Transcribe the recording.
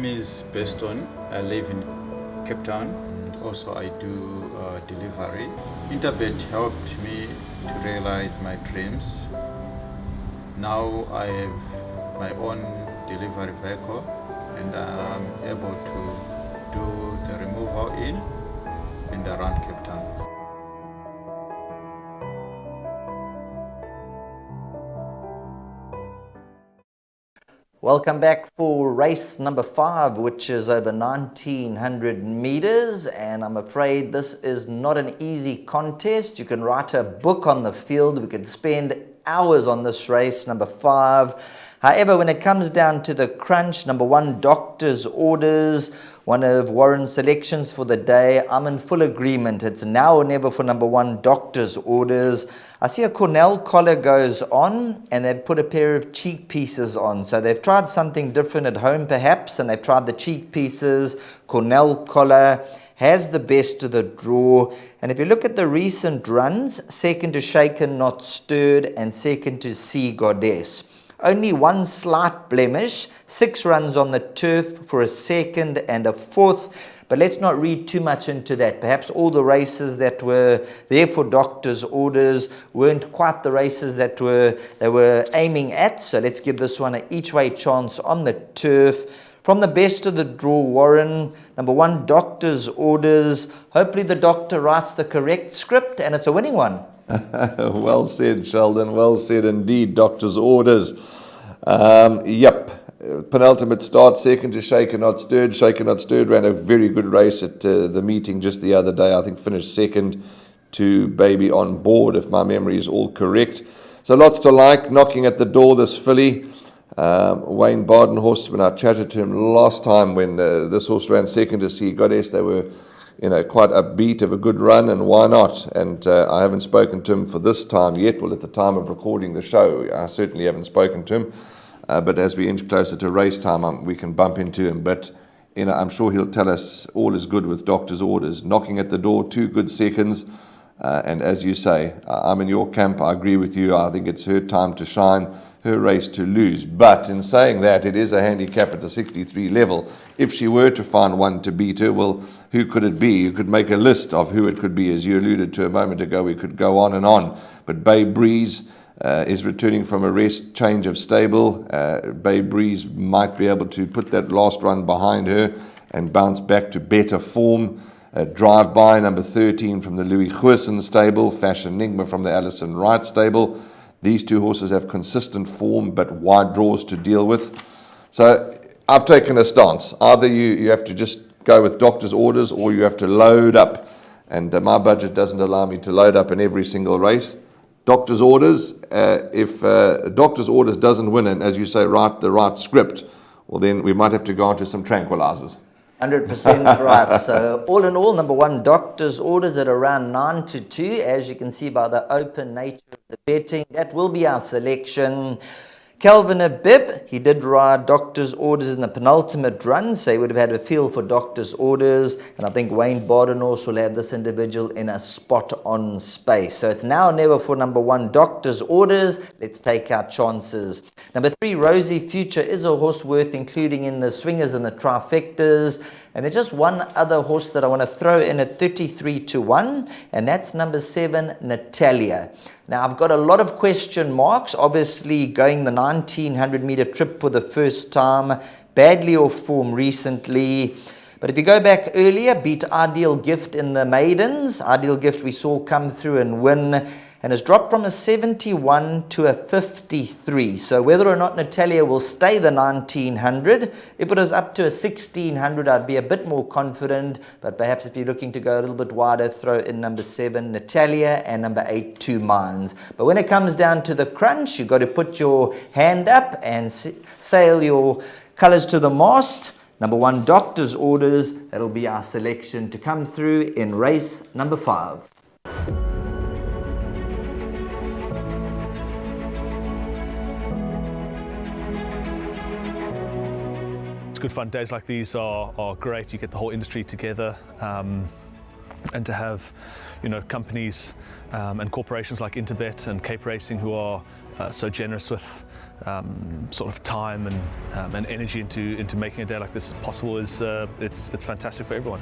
name is Beston. I live in Cape Town. Also, I do delivery. Interbet helped me to realize my dreams. Now I have my own delivery vehicle and I'm able to do the removal in and around Cape Town. Welcome back for race number 5, which is over 1900 meters, and I'm afraid this is not an easy contest. You can write a book on the field. We could spend hours on this race, number 5. However, when it comes down to the crunch, number 1, Doctor's Orders, one of Warren's selections for the day. I'm in full agreement. It's now or never for number 1, Doctor's Orders. I see a Cornell collar goes on, and they've put a pair of cheek pieces on. So they've tried something different at home, perhaps, and they've tried the cheek pieces. Cornell collar has the best of the draw. And if you look at the recent runs, second to Shaken Not Stirred and second to Sea Goddess. Only one slight blemish, 6 runs on the turf for a second and a fourth. But let's not read too much into that. Perhaps all the races that were there for Doctor's Orders weren't quite the races that they were aiming at. So let's give this one an each-way chance on the turf. From the best of the draw, Warren, number 1, Doctor's Orders. Hopefully the doctor writes the correct script and it's a winning one. Well said, Sheldon. Well said indeed. Doctor's Orders. Penultimate start, second to Shaken Not Stirred. Shaken Not Stirred ran a very good race at the meeting just the other day. I think finished second to Baby On Board, if my memory is all correct. So lots to like. Knocking at the door, this filly. Wayne Badenhorst, when I chatted to him last time when this horse ran second to Sea Goddess, they were quite upbeat of a good run, and why not? And I haven't spoken to him for this time yet. Well, at the time of recording the show, I certainly haven't spoken to him. But as we inch closer to race time, we can bump into him. But I'm sure he'll tell us all is good with Doctor's Orders. Knocking at the door, 2 good seconds. And as you say, I'm in your camp. I agree with you. I think it's her time to shine, her race to lose. But in saying that, it is a handicap at the 63 level. If she were to find one to beat her, well, who could it be? You could make a list of who it could be. As you alluded to a moment ago, we could go on and on. But Bay Breeze is returning from a rest, change of stable. Bay Breeze might be able to put that last run behind her and bounce back to better form. Drive By, number 13 from the Louis Goosen stable. Fashion Enigma from the Alison Wright stable. These 2 horses have consistent form but wide draws to deal with. So I've taken a stance. Either you have to just go with Doctor's Orders or you have to load up. And my budget doesn't allow me to load up in every single race. Doctor's Orders, if Doctor's Orders doesn't win and, as you say, write the right script, well, then we might have to go on to some tranquilizers. 100% right. So all in all, number 1, Doctor's Orders at around 9-2. As you can see by the open nature of the betting, that will be our selection. Calvin Abib, he did ride Doctor's Orders in the penultimate run, so he would have had a feel for Doctor's Orders. And I think Wayne Badenhorst will have this individual in a spot-on space. So it's now or never for number 1, Doctor's Orders. Let's take our chances. Number 3, Rosy Future is a horse worth including in the swingers and the trifectas. And there's just one other horse that I want to throw in at 33-1, and that's number 7, Natalia. Now, I've got a lot of question marks, obviously going the 1900-meter trip for the first time, badly off form recently. But if you go back earlier, beat Ideal Gift in the maidens. Ideal Gift we saw come through and win, and has dropped from a 71 to a 53. So whether or not Natalia will stay the 1900, if it was up to a 1600, I'd be a bit more confident. But perhaps if you're looking to go a little bit wider, throw in number 7, Natalia, and number 8, 2 Minds. But when it comes down to the crunch, you've got to put your hand up and sail your colors to the mast. Number 1, Doctor's Orders. That'll be our selection to come through in race number 5. Good fun. Days like these are great. You get the whole industry together. and to have, you know, companies and corporations like Interbet and Cape Racing who are so generous with sort of time and energy into making a day like this possible is it's fantastic for everyone.